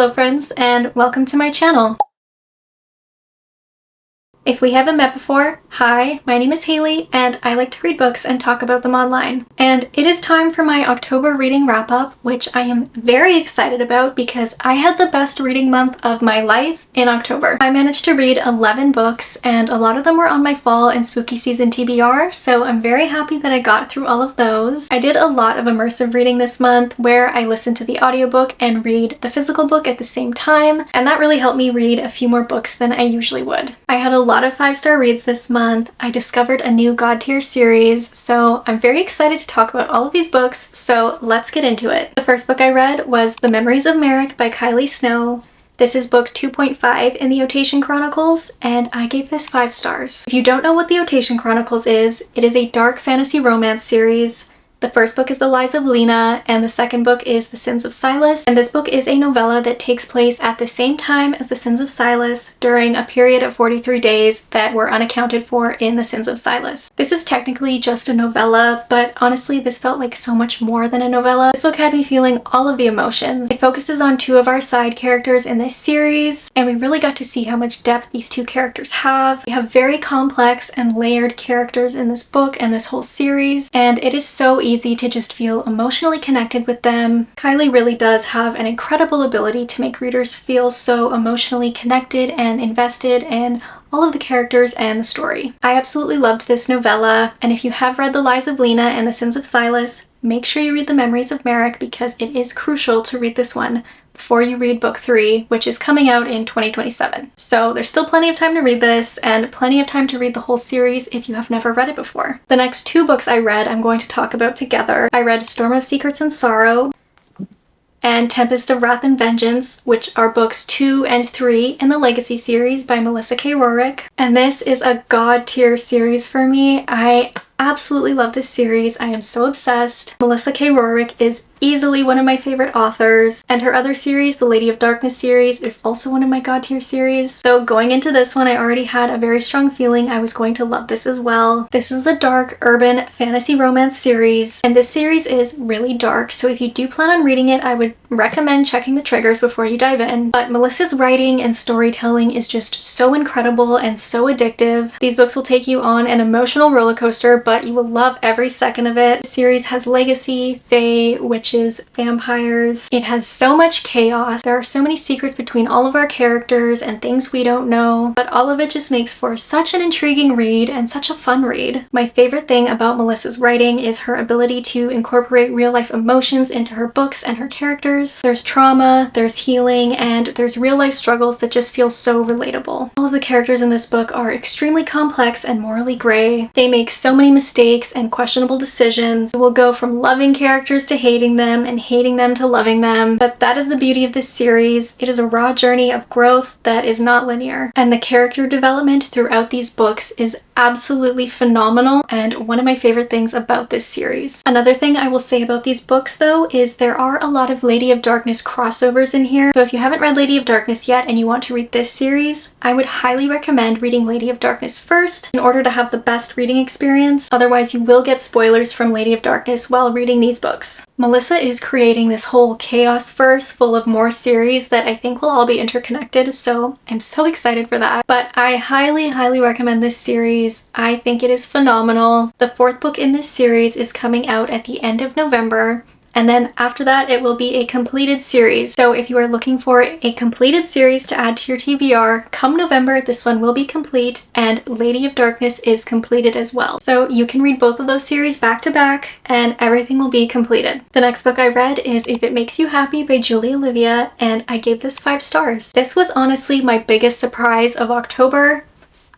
Hello friends, and welcome to my channel. If we haven't met before, hi, my name is Haley, and I like to read books and talk about them online. And it is time for my October reading wrap-up, which I am very excited about because I had the best reading month of my life in October. I managed to read 11 books, and a lot of them were on my fall and spooky season TBR, so I'm very happy that I got through all of those. I did a lot of immersive reading this month where I listened to the audiobook and read the physical book at the same time, and that really helped me read a few more books than I usually would. I had a lot of 5-star reads this month. I discovered a new God tier series, so I'm very excited to talk about all of these books, so let's get into it. The first book I read was The Memories of Merrick by Kylie Snow. This is book 2.5 in the Otation Chronicles, and I gave this 5 stars. If you don't know what the Otation Chronicles is, it is a dark fantasy romance series. The first book is The Lies of Lena, and the second book is The Sins of Silas, and this book is a novella that takes place at the same time as The Sins of Silas during a period of 43 days that were unaccounted for in The Sins of Silas. This is technically just a novella, but honestly this felt like so much more than a novella. This book had me feeling all of the emotions. It focuses on 2 of our side characters in this series, and we really got to see how much depth these 2 characters have. We have very complex and layered characters in this book and this whole series, and it is so easy to just feel emotionally connected with them. Kylie really does have an incredible ability to make readers feel so emotionally connected and invested in all of the characters and the story. I absolutely loved this novella, and if you have read The Lies of Lena and The Sins of Silas, make sure you read The Memories of Merrick because it is crucial to read this one before you read book 3, which is coming out in 2027. So there's still plenty of time to read this and plenty of time to read the whole series if you have never read it before. The next 2 books I read I'm going to talk about together. I read Storm of Secrets and Sorrow and Tempest of Wrath and Vengeance, which are books 2 and 3 in the Legacy series by Melissa K. Rorick. And this is a god tier series for me. I absolutely love this series. I am so obsessed. Melissa K. Rorick is easily one of my favorite authors, and her other series, the Lady of Darkness series, is also one of my god tier series. So going into this one, I already had a very strong feeling I was going to love this as well. This is a dark urban fantasy romance series, and this series is really dark, so if you do plan on reading it, I would recommend checking the triggers before you dive in. But Melissa's writing and storytelling is just so incredible and so addictive. These books will take you on an emotional roller coaster, but you will love every second of it. The series has legacy, fae, witches, vampires. It has so much chaos. There are so many secrets between all of our characters and things we don't know, but all of it just makes for such an intriguing read and such a fun read. My favorite thing about Melissa's writing is her ability to incorporate real-life emotions into her books and her characters. There's trauma, there's healing, and there's real-life struggles that just feel so relatable. All of the characters in this book are extremely complex and morally gray. They make so many mistakes and questionable decisions. We'll go from loving characters to hating them and hating them to loving them, but that is the beauty of this series. It is a raw journey of growth that is not linear, and the character development throughout these books is absolutely phenomenal and one of my favorite things about this series. Another thing I will say about these books though is there are a lot of Lady of Darkness crossovers in here, so if you haven't read Lady of Darkness yet and you want to read this series, I would highly recommend reading Lady of Darkness first in order to have the best reading experience. Otherwise you will get spoilers from Lady of Darkness while reading these books. Melissa is creating this whole chaos verse full of more series that I think will all be interconnected, so I'm so excited for that. But I highly recommend this series. I think it is phenomenal. The 4th book in this series is coming out at the end of November, and then after that it will be a completed series. So if you are looking for a completed series to add to your TBR, come November this one will be complete, and Lady of Darkness is completed as well. So you can read both of those series back to back and everything will be completed. The next book I read is If It Makes You Happy by Julie Olivia, and I gave this 5 stars. This was honestly my biggest surprise of October.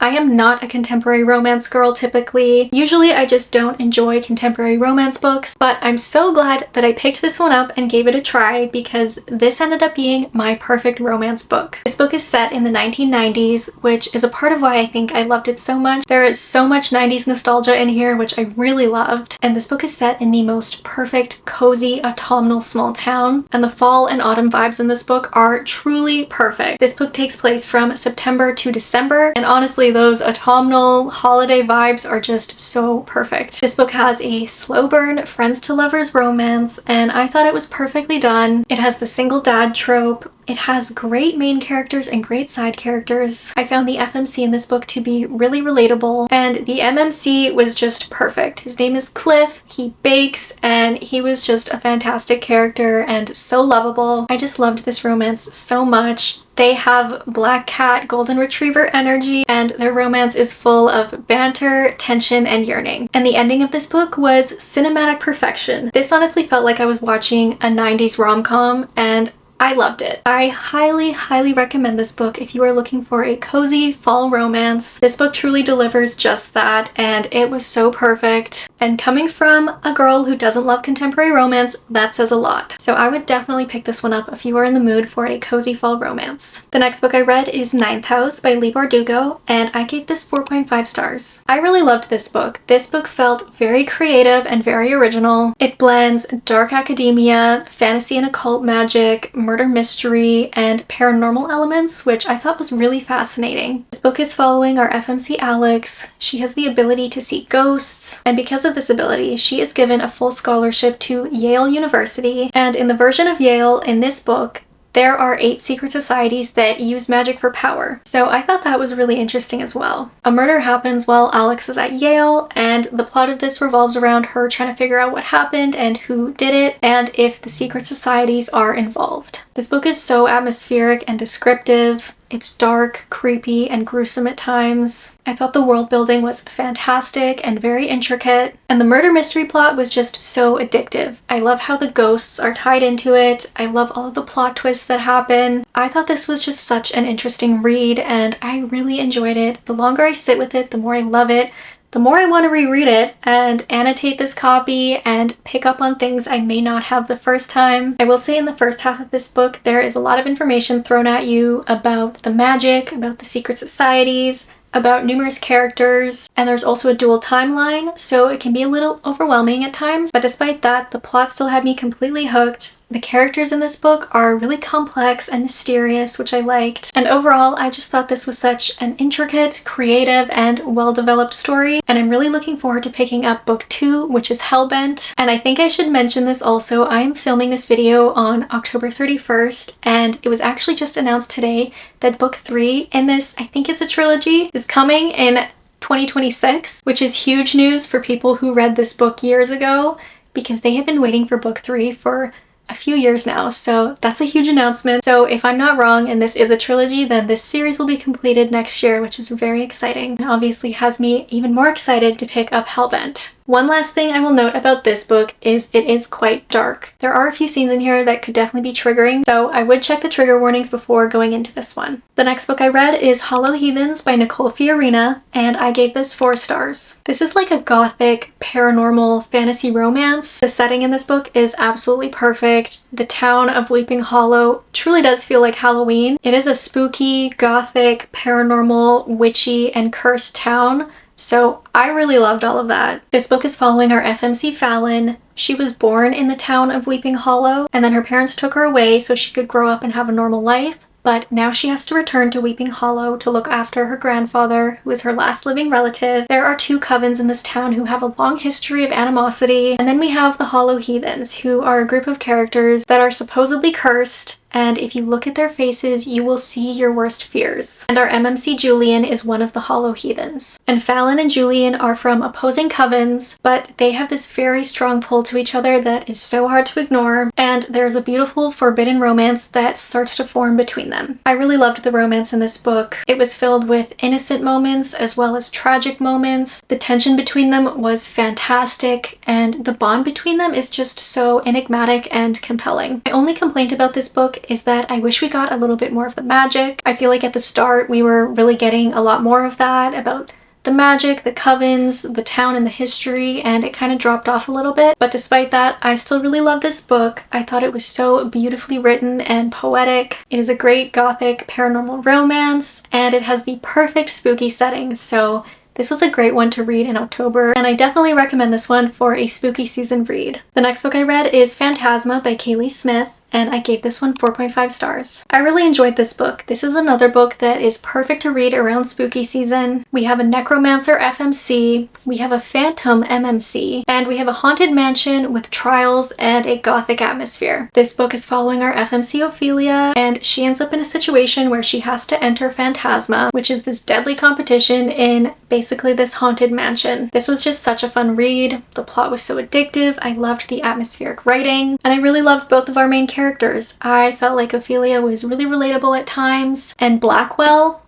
I am not a contemporary romance girl typically. Usually I just don't enjoy contemporary romance books, but I'm so glad that I picked this one up and gave it a try because this ended up being my perfect romance book. This book is set in the 1990s, which is a part of why I think I loved it so much. There is so much 90s nostalgia in here, which I really loved. And this book is set in the most perfect, cozy, autumnal small town, and the fall and autumn vibes in this book are truly perfect. This book takes place from September to December, and honestly, those autumnal holiday vibes are just so perfect. This book has a slow burn friends to lovers romance, and I thought it was perfectly done. It has the single dad trope. It has great main characters and great side characters. I found the FMC in this book to be really relatable, and the MMC was just perfect. His name is Cliff, he bakes, and he was just a fantastic character and so lovable. I just loved this romance so much. They have black cat golden retriever energy, and their romance is full of banter, tension, and yearning. And the ending of this book was cinematic perfection. This honestly felt like I was watching a 90s rom-com, and I loved it. I highly, highly recommend this book if you are looking for a cozy fall romance. This book truly delivers just that, and it was so perfect. And coming from a girl who doesn't love contemporary romance, that says a lot. So I would definitely pick this one up if you are in the mood for a cozy fall romance. The next book I read is Ninth House by Leigh Bardugo, and I gave this 4.5 stars. I really loved this book. This book felt very creative and very original. It blends dark academia, fantasy and occult magic, murder mystery, and paranormal elements, which I thought was really fascinating. This book is following our FMC Alex. She has the ability to see ghosts, and because of this ability, she is given a full scholarship to Yale University, and in the version of Yale in this book, there are 8 secret societies that use magic for power. So I thought that was really interesting as well. A murder happens while Alex is at Yale, and the plot of this revolves around her trying to figure out what happened and who did it, and if the secret societies are involved. This book is so atmospheric and descriptive. It's dark, creepy, and gruesome at times. I thought the world building was fantastic and very intricate, and the murder mystery plot was just so addictive. I love how the ghosts are tied into it. I love all of the plot twists that happen. I thought this was just such an interesting read, and I really enjoyed it. The longer I sit with it, the more I love it. The more I want to reread it and annotate this copy and pick up on things I may not have the first time. I will say in the first half of this book, there is a lot of information thrown at you about the magic, about the secret societies, about numerous characters, and there's also a dual timeline, so it can be a little overwhelming at times, but despite that, the plot still had me completely hooked. The characters in this book are really complex and mysterious, which I liked, and overall, I just thought this was such an intricate, creative, and well-developed story, and I'm really looking forward to picking up book 2, which is Hellbent. And I think I should mention this also, I am filming this video on October 31st, and it was actually just announced today that book 3 in this, I think it's a trilogy, is coming in 2026, which is huge news for people who read this book years ago, because they have been waiting for book 3 for a few years now, so that's a huge announcement. So if I'm not wrong and this is a trilogy, then this series will be completed next year, which is very exciting and obviously has me even more excited to pick up Hellbent. One last thing I will note about this book is it is quite dark. There are a few scenes in here that could definitely be triggering, so I would check the trigger warnings before going into this one. The next book I read is Hollow Heathens by Nicole Fiorina, and I gave this 4 stars. This is like a gothic, paranormal fantasy romance. The setting in this book is absolutely perfect. The town of Weeping Hollow truly does feel like Halloween. It is a spooky, gothic, paranormal, witchy, and cursed town. So I really loved all of that. This book is following our FMC Fallon. She was born in the town of Weeping Hollow, and then her parents took her away so she could grow up and have a normal life. But now she has to return to Weeping Hollow to look after her grandfather, who is her last living relative. There are 2 covens in this town who have a long history of animosity. And then we have the Hollow Heathens, who are a group of characters that are supposedly cursed, and if you look at their faces, you will see your worst fears. And our MMC Julian is one of the Hollow Heathens. And Fallon and Julian are from opposing covens, but they have this very strong pull to each other that is so hard to ignore, and there's a beautiful forbidden romance that starts to form between them. I really loved the romance in this book. It was filled with innocent moments as well as tragic moments. The tension between them was fantastic, and the bond between them is just so enigmatic and compelling. My only complaint about this book is that I wish we got a little bit more of the magic. I feel like at the start we were really getting a lot more of that about the magic, the covens, the town, and the history, and it kind of dropped off a little bit. But despite that, I still really love this book. I thought it was so beautifully written and poetic. It is a great gothic paranormal romance, and it has the perfect spooky setting, so this was a great one to read in October, and I definitely recommend this one for a spooky season read. The next book I read is Phantasma by Kaylee Smith, and I gave this one 4.5 stars. I really enjoyed this book. This is another book that is perfect to read around spooky season. We have a necromancer FMC, we have a phantom MMC, and we have a haunted mansion with trials and a gothic atmosphere. This book is following our FMC Ophelia, and she ends up in a situation where she has to enter Phantasma, which is this deadly competition in basically this haunted mansion. This was just such a fun read. The plot was so addictive. I loved the atmospheric writing, and I really loved both of our main characters. I felt like Ophelia was really relatable at times, and Blackwell,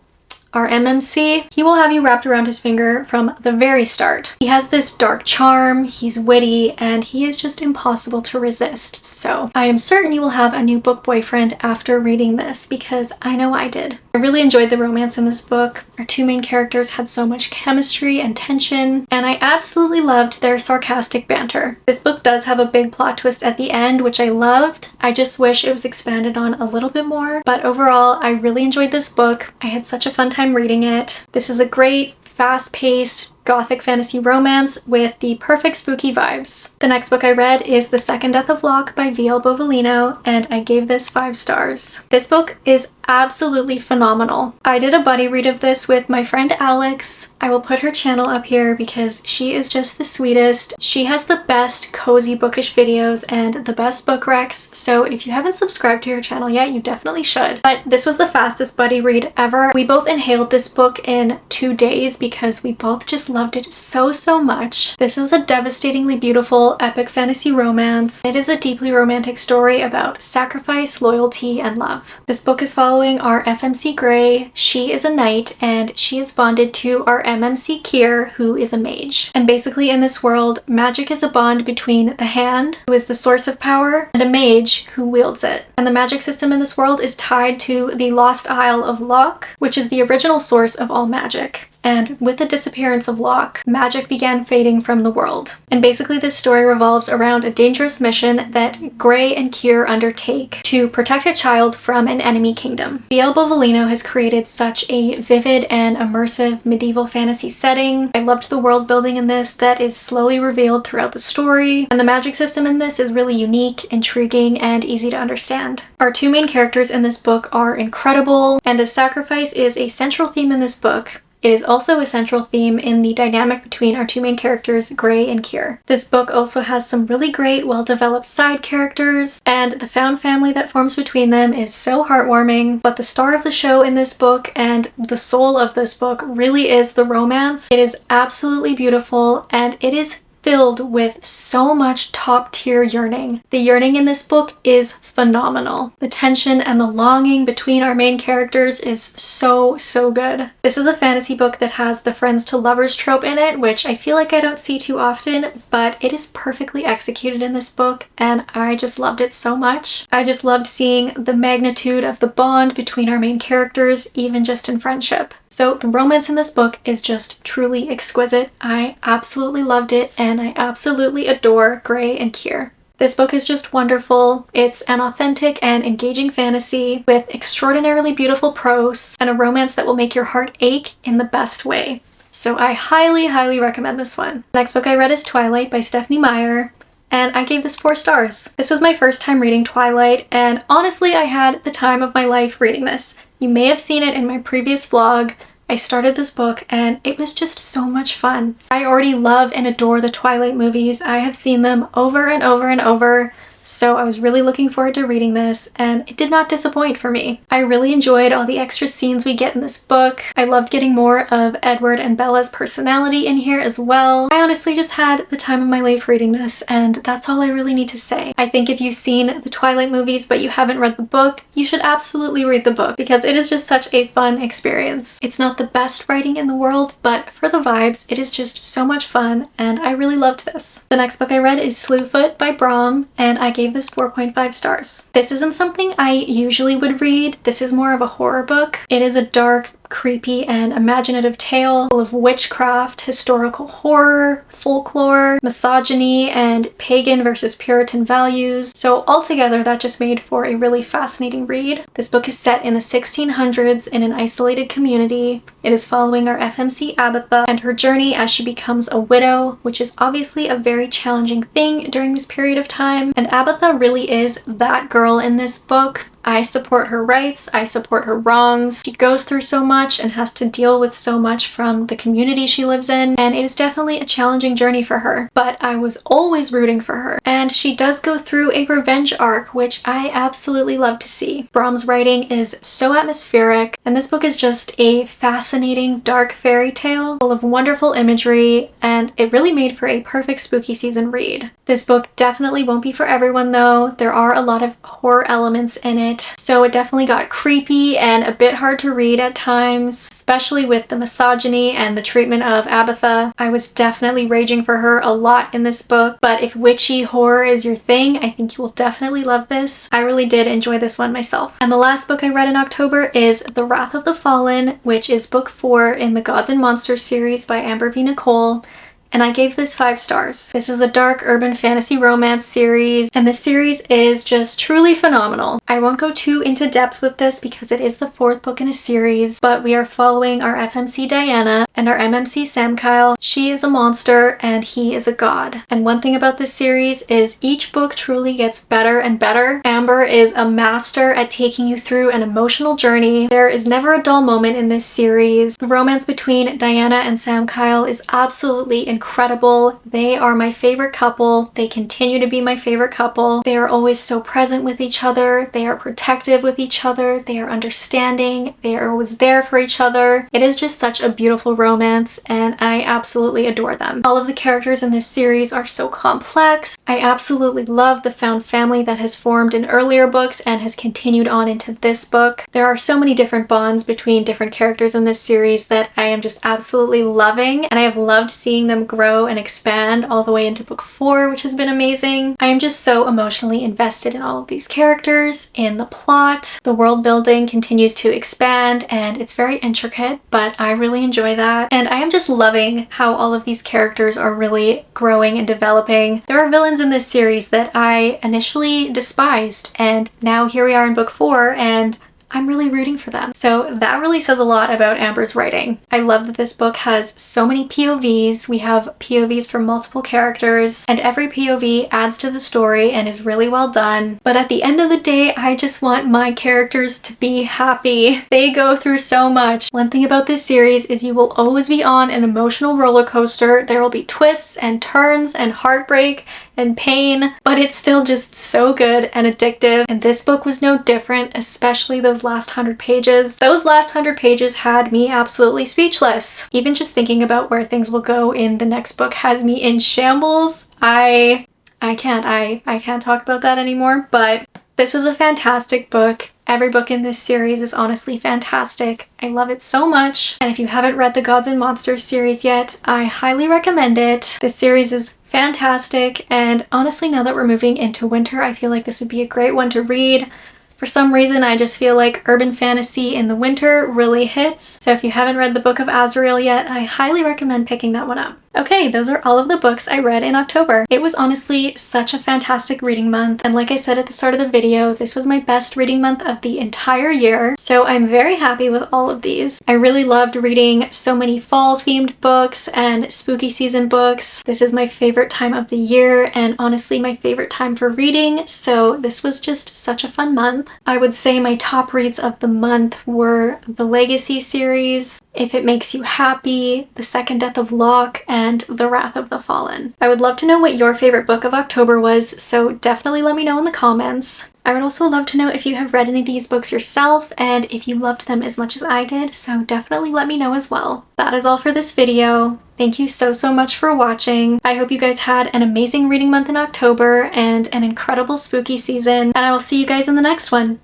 our MMC, he will have you wrapped around his finger from the very start. He has this dark charm, he's witty, and he is just impossible to resist. So I am certain you will have a new book boyfriend after reading this, because I know I did. I really enjoyed the romance in this book. Our two main characters had so much chemistry and tension, and I absolutely loved their sarcastic banter. This book does have a big plot twist at the end, which I loved. I just wish it was expanded on a little bit more, but overall, I really enjoyed this book. I had such a fun time reading it. This is a great, fast-paced, gothic fantasy romance with the perfect spooky vibes. The next book I read is The Second Death of Locke by V.L. Bovalino, and I gave this 5 stars. This book is absolutely phenomenal. I did a buddy read of this with my friend Alex. I will put her channel up here because she is just the sweetest. She has the best cozy bookish videos and the best book recs, so if you haven't subscribed to her channel yet, you definitely should. But this was the fastest buddy read ever. We both inhaled this book in 2 days because we both just loved it so much. This is a devastatingly beautiful epic fantasy romance. It is a deeply romantic story about sacrifice, loyalty, and love. This book is following our FMC Gray. She is a knight and she is bonded to our MMC Kier, who is a mage. And basically in this world, magic is a bond between the hand, who is the source of power, and a mage who wields it. And the magic system in this world is tied to the lost isle of Locke, which is the original source of all magic. And with the disappearance of Locke, magic began fading from the world. And basically this story revolves around a dangerous mission that Gray and Kier undertake to protect a child from an enemy kingdom. V.L. Bovalino has created such a vivid and immersive medieval fantasy setting. I loved the world building in this that is slowly revealed throughout the story, and the magic system in this is really unique, intriguing, and easy to understand. Our two main characters in this book are incredible, and as sacrifice is a central theme in this book, it is also a central theme in the dynamic between our two main characters, Gray and Kier. This book also has some really great, well-developed side characters, and the found family that forms between them is so heartwarming, but the star of the show in this book and the soul of this book really is the romance. It is absolutely beautiful, and it is filled with so much top-tier yearning. The yearning in this book is phenomenal. The tension and the longing between our main characters is so good. This is a fantasy book that has the friends to lovers trope in it, which I feel like I don't see too often, but it is perfectly executed in this book, and I just loved it so much. I just loved seeing the magnitude of the bond between our main characters, even just in friendship. So the romance in this book is just truly exquisite. I absolutely loved it, and I absolutely adore Gray and Kier. This book is just wonderful. It's an authentic and engaging fantasy with extraordinarily beautiful prose and a romance that will make your heart ache in the best way. So I highly recommend this one. The next book I read is Twilight by Stephanie Meyer, and I gave this 4 stars. This was my first time reading Twilight, and honestly I had the time of my life reading this. You may have seen it in my previous vlog. I started this book and it was just so much fun. I already love and adore the Twilight movies. I have seen them over and over. So I was really looking forward to reading this, and it did not disappoint for me. I really enjoyed all the extra scenes we get in this book. I loved getting more of Edward and Bella's personality in here as well. I honestly just had the time of my life reading this, and that's all I really need to say. I think if you've seen the Twilight movies but you haven't read the book, you should absolutely read the book because it is just such a fun experience. It's not the best writing in the world, but for the vibes, it is just so much fun, and I really loved this. The next book I read is Slewfoot by Brom, and I gave this 4.5 stars. This isn't something I usually would read. This is more of a horror book. It is a dark, creepy and imaginative tale full of witchcraft, historical horror, folklore, misogyny, and pagan versus Puritan values. So altogether, that just made for a really fascinating read. This book is set in the 1600s in an isolated community. It is following our FMC Abatha and her journey as she becomes a widow, which is obviously a very challenging thing during this period of time. And Abatha really is that girl in this book. I support her rights, I support her wrongs. She goes through so much and has to deal with so much from the community she lives in, and it is definitely a challenging journey for her, but I was always rooting for her. And she does go through a revenge arc, which I absolutely love to see. Brahm's writing is so atmospheric, and this book is just a fascinating dark fairy tale full of wonderful imagery, and it really made for a perfect spooky season read. This book definitely won't be for everyone though. There are a lot of horror elements in it, so it definitely got creepy and a bit hard to read at times, especially with the misogyny and the treatment of Abatha. I was definitely raging for her a lot in this book, but if witchy horror is your thing, I think you will definitely love this. I really did enjoy this one myself. And the last book I read in October is The Wrath of the Fallen, which is book 4 in the Gods and Monsters series by Amber V. Nicole. And I gave this 5 stars. This is a dark urban fantasy romance series, and this series is just truly phenomenal. I won't go too into depth with this because it is the 4th book in a series, but we are following our FMC Diana and our MMC Sam Kyle. She is a monster and he is a god. And one thing about this series is each book truly gets better and better. Amber is a master at taking you through an emotional journey. There is never a dull moment in this series. The romance between Diana and Sam Kyle is absolutely incredible. They are my favorite couple. They continue to be my favorite couple. They are always so present with each other. They are protective with each other. They are understanding. They are always there for each other. It is just such a beautiful romance, and I absolutely adore them. All of the characters in this series are so complex. I absolutely love the found family that has formed in earlier books and has continued on into this book. There are so many different bonds between different characters in this series that I am just absolutely loving, and I have loved seeing them grow and expand all the way into book 4, which has been amazing. I am just so emotionally invested in all of these characters, in the plot. The world building continues to expand and it's very intricate, but I really enjoy that. And I am just loving how all of these characters are really growing and developing. There are villains in this series that I initially despised, and now here we are in book 4 and I'm really rooting for them. So that really says a lot about Amber's writing. I love that this book has so many POVs. We have POVs from multiple characters, and every POV adds to the story and is really well done. But at the end of the day, I just want my characters to be happy. They go through so much. One thing about this series is you will always be on an emotional roller coaster. There will be twists and turns and heartbreak and pain, but it's still just so good and addictive. And this book was no different, especially those last 100 pages. Those last 100 pages had me absolutely speechless. Even just thinking about where things will go in the next book has me in shambles. I can't talk about that anymore, but this was a fantastic book. Every book in this series is honestly fantastic. I love it so much. And if you haven't read the Gods and Monsters series yet, I highly recommend it. This series is fantastic, and honestly, now that we're moving into winter, I feel like this would be a great one to read. For some reason, I just feel like urban fantasy in the winter really hits. So if you haven't read the Book of Azrael yet, I highly recommend picking that one up. Okay, those are all of the books I read in October. It was honestly such a fantastic reading month, and like I said at the start of the video, this was my best reading month of the entire year, so I'm very happy with all of these. I really loved reading so many fall-themed books and spooky season books. This is my favorite time of the year, and honestly my favorite time for reading, so this was just such a fun month. I would say my top reads of the month were the Legacy series, If It Makes You Happy, The Second Death of Locke, and The Wrath of the Fallen. I would love to know what your favorite book of October was, so definitely let me know in the comments. I would also love to know if you have read any of these books yourself and if you loved them as much as I did, so definitely let me know as well. That is all for this video. Thank you so much for watching. I hope you guys had an amazing reading month in October and an incredible spooky season, and I will see you guys in the next one.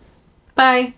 Bye!